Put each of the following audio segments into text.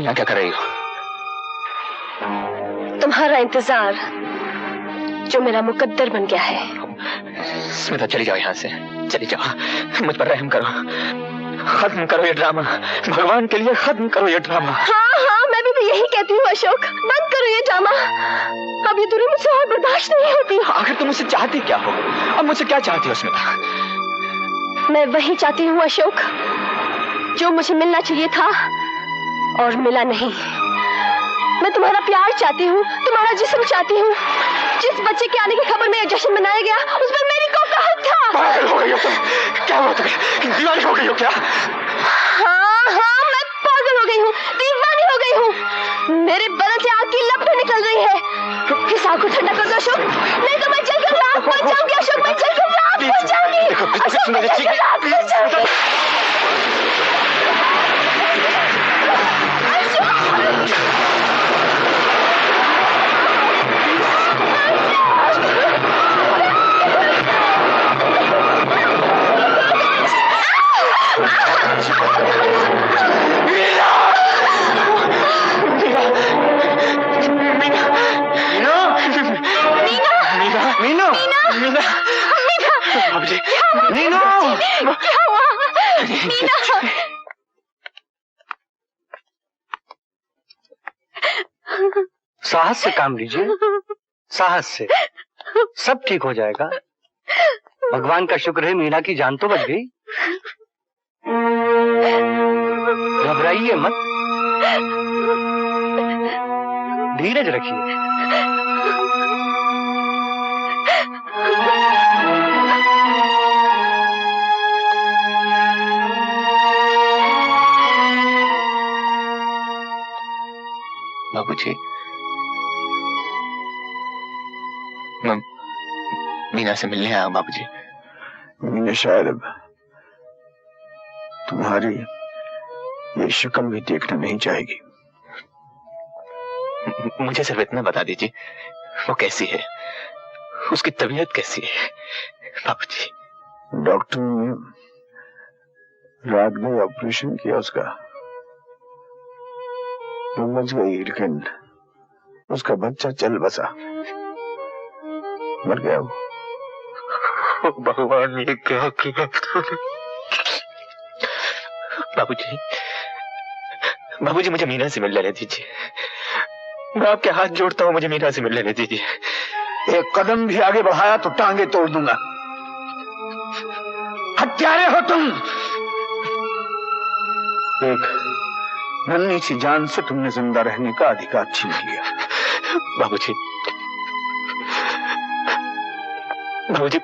यहाँ क्या कर रही हो? तुम्हारा इंतजार जो मेरा मुकद्दर बन गया है। स्मिता चली जाओ यहाँ से, चली जाओ, मुझ पर रहम करो, खत्म करो ये ड्रामा, भगवान के लिए खत्म करो ये ड्रामा। हाँ, मैं भी यही कहती हूँ अशोक, बंद करो ये ड्रामा। अब ये दूरी मुझसे और बर्दाश्त नहीं होती। आखिर तुम मुझसे चाहती क्या हो? अब मुझसे क्या चाहती हो स्मिता? मैं वही चाहती हूँ अशोक जो मुझे मिलना चाहिए था और मिला नहीं। मैं तुम्हारा प्यार चाहती हूँ, तुम्हारा जिस्म चाहती हूँ। जिस बच्चे के आने की खबर में जश्न मनाया गया उस पर मेरी कोई हक था। पागल हो गई हो तुम? क्या हुआ तुम्हें? दीवानी हो गई हो क्या? हाँ, मैं पागल हो गई हूँ, दीवानी हो गई हूँ। मेरे बदन से आग की लपटें निकल रही है। इस आग को ठंडा कर दो अशोक, नहीं तो मैं जलकर राख बन जाऊंगी। अशोक, मैं जलकर राख बन जाऊंगी। अशोक, मैं जलकर राख बन जाऊंगी। साहस से काम लीजिए, साहस से सब ठीक हो जाएगा। भगवान का शुक्र है मीना की जान तो बच गई। घबराइए मत, धीरज रखिए। बाबूजी, मैं मीना से मिलने आया हूं बाबूजी। मीना शायद अब तुम्हारी ये शक्ल भी देखना नहीं चाहेगी। मुझे सिर्फ इतना बता दीजिए, वो कैसी है, उसकी तबीयत कैसी है बाबूजी? डॉक्टर ने रात में ऑपरेशन किया उसका, वो बच गई, लेकिन उसका बच्चा चल बसा, मर गया वो। भगवान ये क्या किया बाबूजी? बाबूजी मुझे मीना से मिल लेने दीजिए, मैं आपके हाथ जोड़ता हूँ, मुझे मीना से मिल लेने दीजिए। एक कदम भी आगे बढ़ाया तो टांगे तोड़ दूंगा। हत्यारे हो तुम। एक नन्ही सी जान से तुमने जिंदा रहने का अधिकार छीन लिया। बाबूजी, बाबूजी,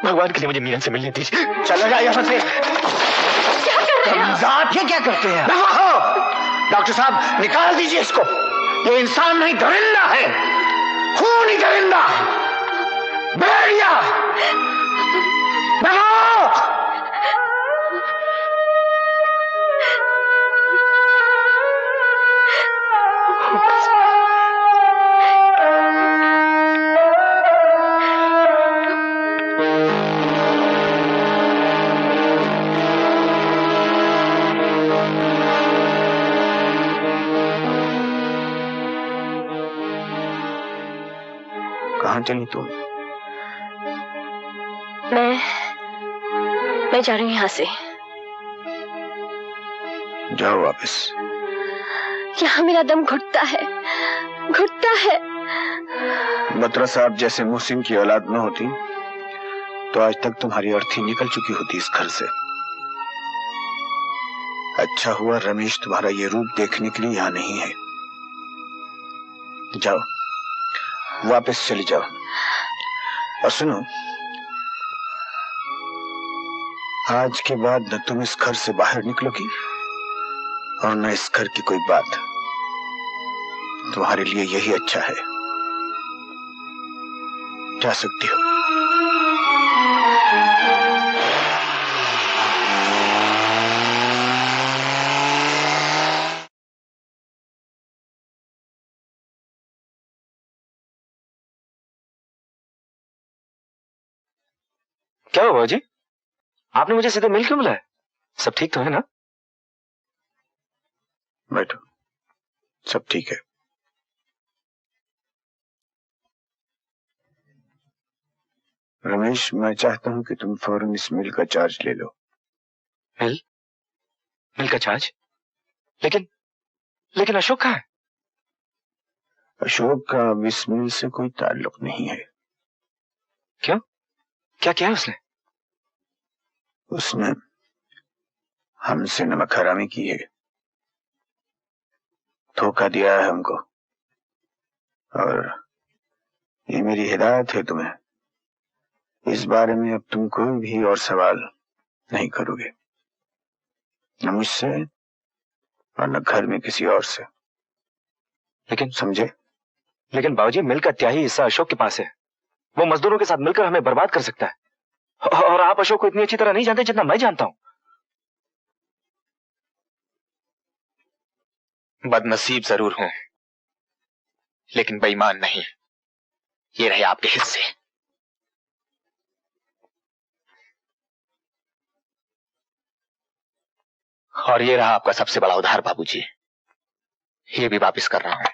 भगवान के लिए मुझे मीना से मिलने दीजिए। चला जा यहाँ से। ये क्या करते हैं? डॉक्टर साहब, निकाल दीजिए इसको। ये इंसान नहीं, दरिंदा है, खूनी दरिंदा, भेड़िया। कहाँ चली तुम? मैं जा रही हूँ यहाँ से। जाओ वापस। यहाँ मेरा दम घुटता है, घुटता है। बत्रा साहब जैसे मुहसिन की औलाद न होती तो आज तक तुम्हारी अर्थी निकल चुकी होती इस घर से। अच्छा हुआ रमेश तुम्हारा ये रूप देखने के लिए यहाँ नहीं है। जाओ, वापस चली जाओ। और सुनो, आज के बाद न तुम इस घर से बाहर निकलोगी और न इस घर की कोई बात। तुम्हारे लिए यही अच्छा है। जा सकती हो। क्या हुआ जी? आपने मुझे सीधे मिल क्यों बुलाया? सब ठीक तो है ना? बैठो, सब ठीक है। रमेश, मैं चाहता हूं कि तुम फौरन इस मिल का चार्ज ले लो। मिल का चार्ज? लेकिन अशोक कहाँ है? अशोक का अब इस मिल से कोई ताल्लुक नहीं है। क्यों? क्या किया उसने? उसने हमसे नमक हरामी की है, धोखा दिया है हमको, और ये मेरी हिदायत है तुम्हें, इस बारे में अब तुम कोई भी और सवाल नहीं करोगे, न मुझसे और न घर में किसी और से। लेकिन समझे? लेकिन बाबूजी, मिल का त्याही हिस्सा अशोक के पास है। वो मजदूरों के साथ मिलकर हमें बर्बाद कर सकता है, और आप अशोक को इतनी अच्छी तरह नहीं जानते जितना मैं जानता हूं। बदनसीब जरूर हूं, लेकिन बेईमान नहीं। ये रहे आपके हिस्से। और ये रहा आपका सबसे बड़ा उधार बाबूजी, ये भी वापस कर रहा हूं।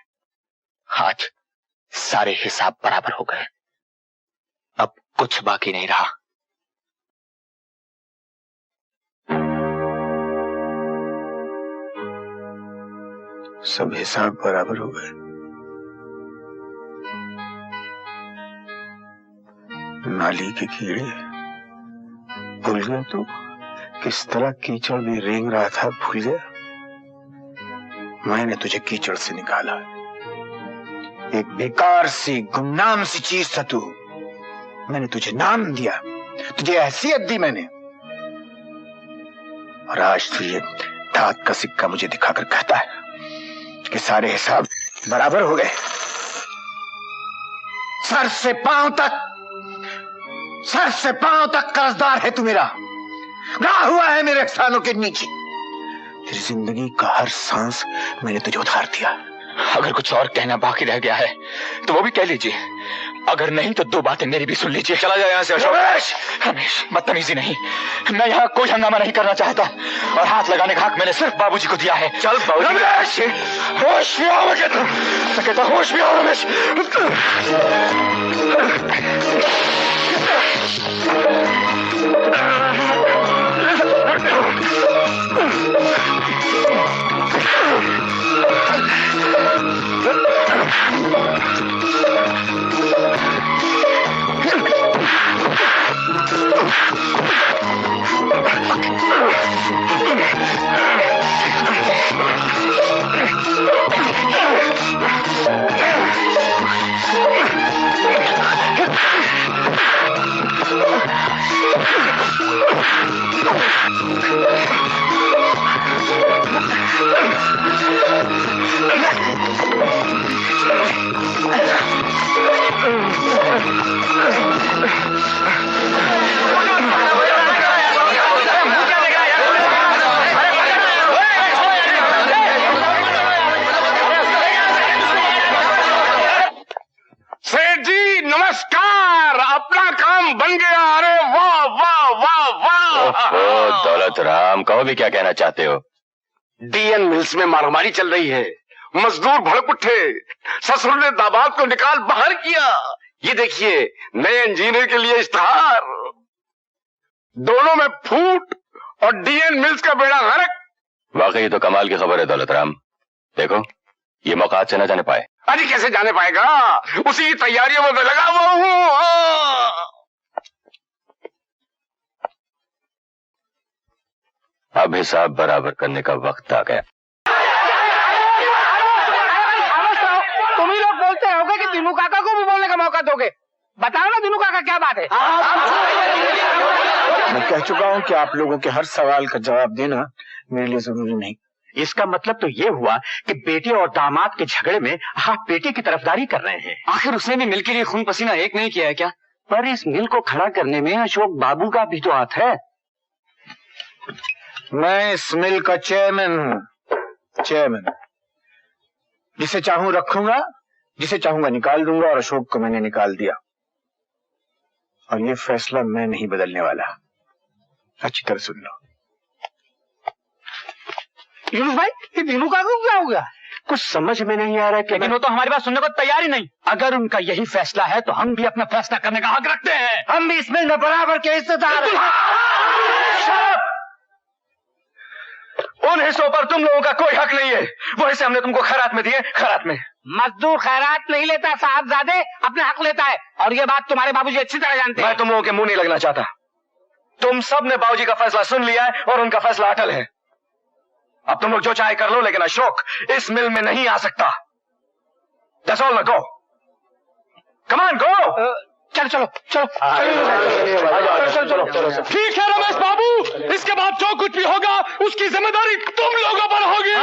आज सारे हिसाब बराबर हो गए, अब कुछ बाकी नहीं रहा। सब हिसाब बराबर हो गए। नाली के कीड़े भूल गए तो किस तरह कीचड़ में रेंग रहा था, भूल गया? मैंने तुझे कीचड़ से निकाला, एक बेकार सी गुमनाम सी चीज था तू। मैंने तुझे नाम दिया, तुझे हैसियत दी मैंने, और आज तू ये दांत का सिक्का मुझे दिखाकर कहता है कि सारे हिसाब बराबर हो गए। सर से पांव तक कर्जदार है तू मेरा, गाह हुआ है मेरे एहसानों के नीचे। तेरी जिंदगी का हर सांस मैंने तुझे उधार दिया। अगर कुछ और कहना बाकी रह गया है तो वो भी कह लीजिए, अगर नहीं तो दो बातें मेरी भी सुन लीजिए। चला जाए यहाँ से अशोक। रमेश, बदतमीजी नहीं, मैं यहाँ कोई हंगामा नहीं करना चाहता, और हाथ लगाने का हक मैंने सिर्फ बाबूजी को दिया है। चल बाबूजी। रमेश, होश में आओ, मैं कहता होश में आओ रमेश। सेठ जी नमस्कार, अपना काम बन गया। अरे वाह वाह वाह वाह। दौलत राम, कहो भी क्या कहना चाहते हो? डीएन मिल्स में मारामारी चल रही है, मजदूर भड़क उठे, ससुर ने दामाद को निकाल बाहर किया। ये देखिए नए इंजीनियर के लिए इश्तेहार, दोनों में फूट और डीएन मिल्स का बेड़ा गर्क। वाकई तो कमाल की खबर है दौलत राम। देखो ये मौका से न जाने पाए। अरे कैसे जाने पाएगा, उसी की तैयारियों में मैं लगा हुआ हूँ। अब हिसाब बराबर करने का वक्त आ गया। तुम ही लोग बोलते होगे कि दिनू काका को भी बोलने का मौका दोगे। बताओ ना दिनू काका, क्या बात है? मैं कह चुका हूं कि आप लोगों के हर सवाल का जवाब देना मेरे लिए जरूरी नहीं। इसका मतलब तो ये हुआ कि बेटे और दामाद के झगड़े में आप बेटे की तरफदारी कर रहे हैं। आखिर उसने भी मिल के लिए खून पसीना एक नहीं किया है क्या? पर इस मिल को खड़ा करने में अशोक बाबू का भी तो हाथ है। मैं इस मिल का चेयरमैन हूँ, चेयरमैन। जिसे चाहूं रखूंगा, जिसे चाहूंगा निकाल दूंगा, और अशोक को मैंने निकाल दिया, और ये फैसला मैं नहीं बदलने वाला। अच्छी तरह सुन लो। यूनुस भाई ये दीनू काका को क्या हो गया? कुछ समझ में नहीं आ रहा कि लेकिन वो तो हमारी बात सुनने को तैयार ही नहीं। अगर उनका यही फैसला है तो हम भी अपना फैसला करने का हक रखते हैं। हम भी इसमें बराबर के हिस्सेदार हैं। उन हिस्सों पर तुम लोगों का कोई हक नहीं है। वो हिस्से हमने तुमको खैरात में दिए, खैरात में। मजदूर खैरात नहीं लेता साहबजादे, अपने हक लेता है, और ये बात तुम्हारे बाबूजी अच्छी तरह जानते हैं। मैं तुम लोगों के मुंह नहीं लगना चाहता। तुम सब ने बाबूजी का फैसला सुन लिया है और उनका फैसला अटल है। अब तुम लोग जो चाहे कर लो, लेकिन अशोक इस मिल में नहीं आ सकता। That's all, go. Come on, go. चलो चलो चलो चलो। ठीक है रमेश बाबू, इसके बाद जो कुछ भी होगा उसकी जिम्मेदारी तुम लोगों पर होगी।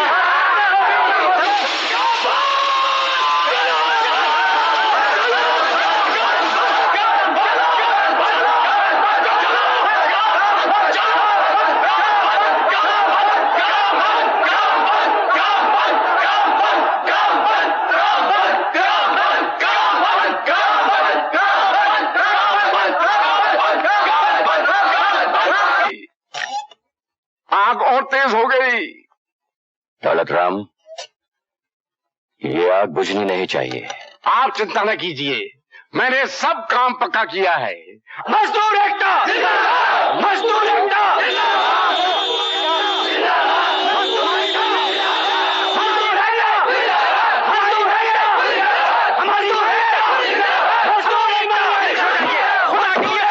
आग और तेज हो गई। दौलत राम, ये आग बुझनी नहीं चाहिए। आप चिंता न कीजिए, मैंने सब काम पक्का किया है। मजदूर एकता, मजदूर एकता,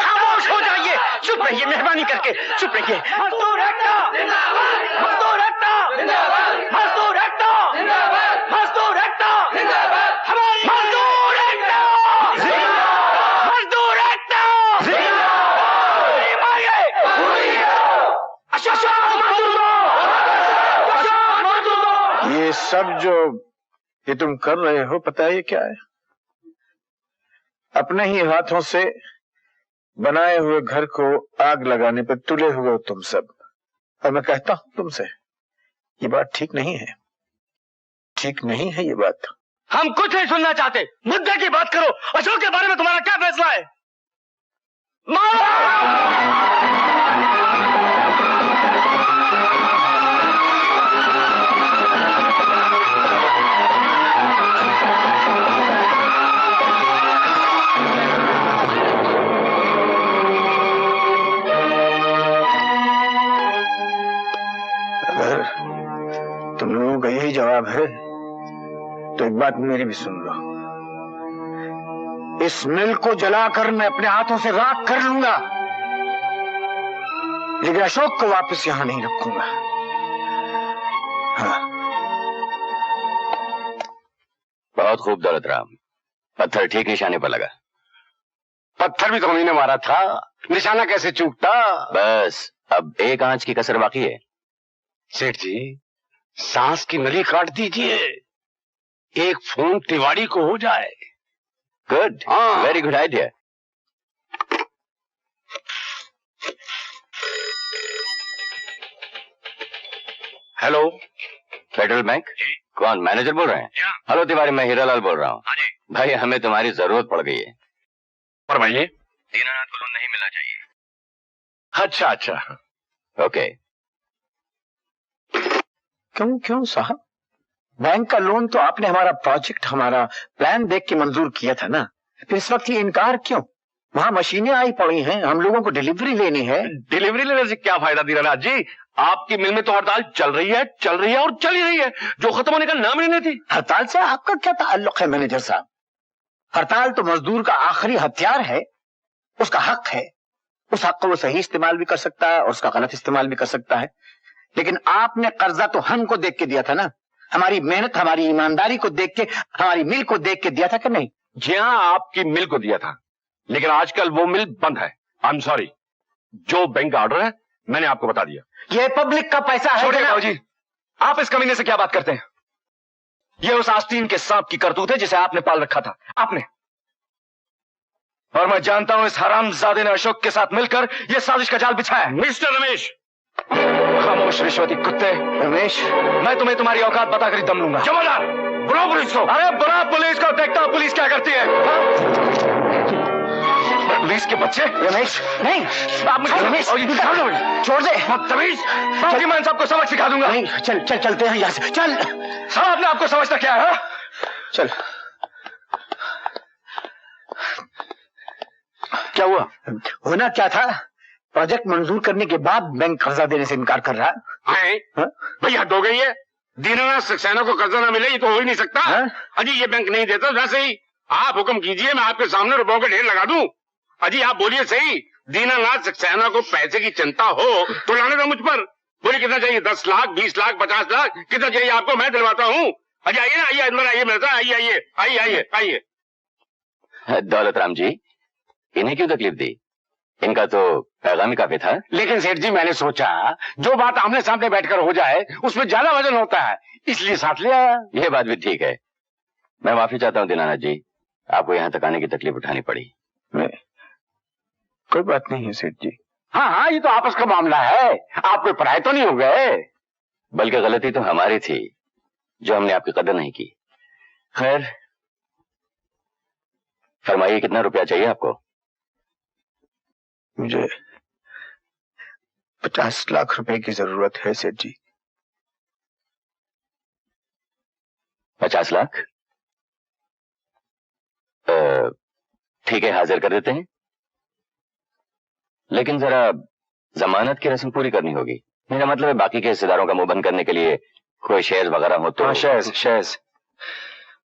खामोश हो जाइए, चुप रहिए, मेहरबानी करके चुप रहिए। मजदूर एकता, मजदूर एकता, मजदूर एकता, मजदूर एकता, हमारी मजदूर एकता, मजदूर एकता, ये सब जो ये तुम कर रहे हो, पता है ये क्या है? अपने ही हाथों से बनाए हुए घर को आग लगाने पर तुले हुए हो तुम सब। और मैं कहता हूं तुमसे, ये बात ठीक नहीं है, ठीक नहीं है ये बात। हम कुछ नहीं सुनना चाहते, मुद्दे की बात करो। अशोक के बारे में तुम्हारा क्या फैसला है? अगर तुम लोगों का यही जवाब है तो एक बात मेरी भी सुन लो। इस मिल को जलाकर मैं अपने हाथों से राख कर लूंगा, लेकिन अशोक को वापस यहां नहीं रखूंगा। हाँ। बहुत खूब दौलत राम, पत्थर ठीक निशाने पर लगा। पत्थर भी तो हमने मारा था, निशाना कैसे चूकता? बस अब एक आंच की कसर बाकी है। सेठ जी, सांस की नली काट दीजिए, एक फोन तिवाड़ी को हो जाए। गुड, हाँ। Very good idea. Hello, federal bank? कौन, मैनेजर बोल रहे हैं? हेलो तिवारी, मैं हीरालाल बोल रहा हूँ। भाई हमें तुम्हारी जरूरत पड़ गई है। फरमाइए। दीनानाथ को लोन नहीं मिलना चाहिए। अच्छा अच्छा, ओके। क्यों क्यों साहब, बैंक का लोन तो आपने हमारा प्रोजेक्ट, हमारा प्लान देख के मंजूर किया था ना, फिर इस वक्त ये इनकार क्यों? वहां मशीनें आई पड़ी हैं, हम लोगों को डिलीवरी लेनी है। डिलीवरी लेने से क्या फायदा दीनानाथ जी? आपकी मिल में तो हड़ताल चल रही है और चल ही रही है, जो खत्म होने का नाम ही नहीं थी। हड़ताल से आपका क्या ताल्लुक है मैनेजर साहब? हड़ताल तो मजदूर का आखिरी हथियार है, उसका हक है। उस हक को वो सही इस्तेमाल भी कर सकता है और उसका गलत इस्तेमाल भी कर सकता है। लेकिन आपने कर्जा तो हमको देख के दिया था ना, हमारी मेहनत, हमारी ईमानदारी को देख के, हमारी मिल को देख के दिया था कि नहीं? जी हाँ, आपकी मिल को दिया था, लेकिन आजकल वो मिल बंद है। आई एम सॉरी, जो बैंक का ऑर्डर है मैंने आपको बता दिया। ये पब्लिक का पैसा है। छोड़िए बाबूजी, आप इस कमीने से क्या बात करते हैं? ये उस आस्तीन के सांप की करतूत है जिसे आपने पाल रखा था, आपने। और मैं जानता हूं इस हरामजादे ने अशोक के साथ मिलकर यह साजिश का जाल बिछाया है। मिस्टर रमेश, खामोश रिश्वती कुत्ते। रमेश, मैं तुम्हें तुम्हारी औकात बताकर ही दम लूंगा। जमादार, बुलाओ पुलिस को। अरे बुला पुलिस को, देखता हूं पुलिस क्या करती है। पुलिस के बच्चे। रमेश नहीं, आप मुझे रमेश छोड़ दे। बदतमीज, चलिए मैं सबको सबक सिखा दूंगा। नहीं, चल चल चलते हैं यहाँ से, चल। साहब आपने आपको समझता क्या है? चल। क्या हुआ? होना क्या था? प्रोजेक्ट मंजूर करने के बाद बैंक कर्जा देने से इनकार कर रहा है। भैया हद हो गई है। दीनानाथ सक्सेना को कर्जा ना मिले ये तो हो ही नहीं सकता। अजी ये बैंक नहीं देता। वैसे ही आप हुक्म कीजिए, मैं आपके सामने रुपयों का ढेर लगा दूं। अजी आप बोलिए सही, दीनानाथ सक्सेना को पैसे की चिंता हो तो लाने दो मुझ पर। बोलिए कितना चाहिए? 10 लाख, 20 लाख, 50 लाख, कितना चाहिए आपको? मैं दिलवाता हूँ। अजी आइए ना, आइए अंदर आइए, मेरे साथ आइए, आइए आइए आइए आइए। दौलत राम जी, इन्हें क्यों तकलीफ दी? इनका तो पैगाम ही काफी था। लेकिन सेठ जी मैंने सोचा जो बात आमने सामने बैठकर हो जाए उसमें ज्यादा वजन होता है, इसलिए साथ ले आया। ये बात भी ठीक है। मैं माफी चाहता हूँ दीनानाथ जी, आपको यहाँ तक आने की तकलीफ उठानी पड़ी। कोई बात नहीं है सेठ जी। हाँ हाँ, ये तो आपस का मामला है, आप कोई पराये तो नहीं हो गए। बल्कि गलती तो हमारी थी जो हमने आपकी कदर नहीं की। खैर फरमाइए, कितना रुपया चाहिए आपको? मुझे 50 लाख रुपए की जरूरत है सेठ जी। 50 लाख? ठीक है, हाजिर कर देते हैं। लेकिन जरा जमानत की रस्म पूरी करनी होगी। मेरा मतलब है बाकी के हिस्सेदारों का मुंह बंद करने के लिए कोई शेयर वगैरह हो तो। शेयर्स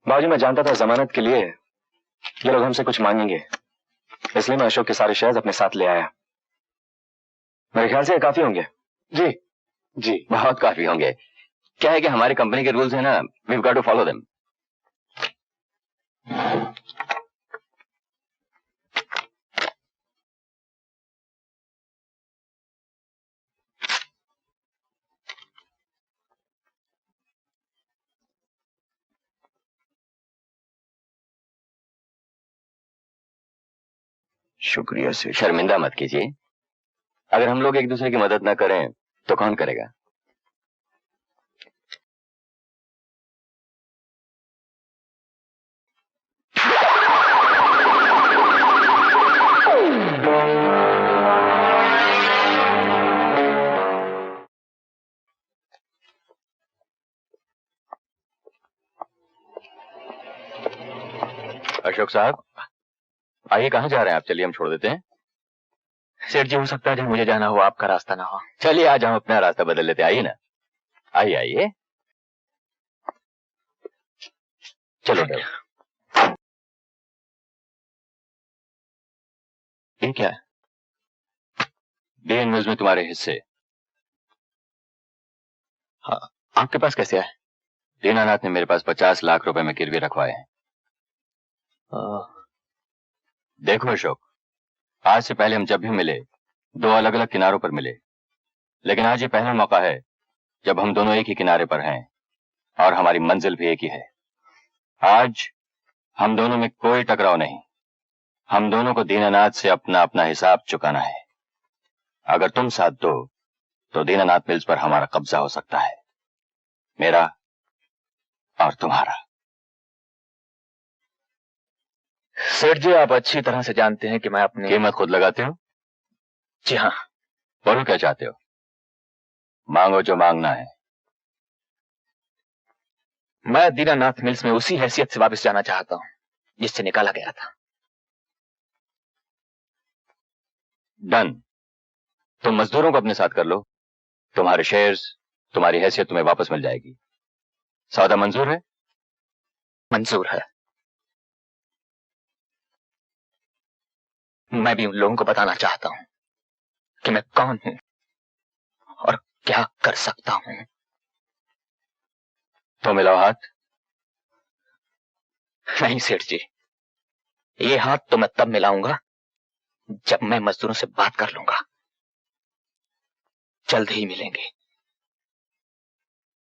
बाबूजी, मैं जानता था जमानत के लिए ये लोग हमसे कुछ मांगेंगे, इसलिए मैं अशोक के सारे शेयर्स अपने साथ ले आया। मेरे ख्याल से ये काफी होंगे। जी जी, बहुत काफी होंगे। क्या है कि हमारी कंपनी के रूल्स है ना, we have got to follow them. शुक्रिया सेठ। शर्मिंदा मत कीजिए। अगर हम लोग एक दूसरे की मदद ना करें तो कौन करेगा? अशोक साहब आइए, कहाँ जा रहे हैं आप? चलिए हम छोड़ देते हैं। सेठ जी, हो सकता है जहाँ मुझे जाना हो आपका रास्ता ना हो। चलिए आज हम अपना रास्ता बदल लेते। आइए ना, आइए आइए, चलो। ये क्या है? डीएन न्यूज में तुम्हारे हिस्से। हाँ, आपके पास कैसे आए? दीनानाथ ने मेरे पास 50 लाख रुपए में गिरवी रखवाए हैं। देखो अशोक, आज से पहले हम जब भी मिले 2 अलग अलग किनारों पर मिले, लेकिन आज ये पहला मौका है जब हम दोनों एक ही किनारे पर हैं और हमारी मंजिल भी एक ही है। आज हम दोनों में कोई टकराव नहीं। हम दोनों को दीनानाथ से अपना अपना हिसाब चुकाना है। अगर तुम साथ दो तो दीनानाथ मिल्स पर हमारा कब्जा हो सकता है, मेरा और तुम्हारा। सेठ जी, आप अच्छी तरह से जानते हैं कि मैं अपनी कीमत खुद लगाते हो। जी हाँ। बोलो क्या चाहते हो? मांगो जो मांगना है। मैं दीनानाथ मिल्स में उसी हैसियत से वापस जाना चाहता हूं जिससे निकाला गया था। डन। तुम मजदूरों को अपने साथ कर लो, तुम्हारे शेयर्स, तुम्हारी हैसियत तुम्हें वापस मिल जाएगी। सौदा मंजूर है? मंजूर है। मैं भी उन लोगों को बताना चाहता हूं कि मैं कौन हूं और क्या कर सकता हूं। तो मिलाओ हाथ। नहीं सेठ जी, ये हाथ तो मैं तब मिलाऊंगा जब मैं मजदूरों से बात कर लूंगा। जल्द ही मिलेंगे।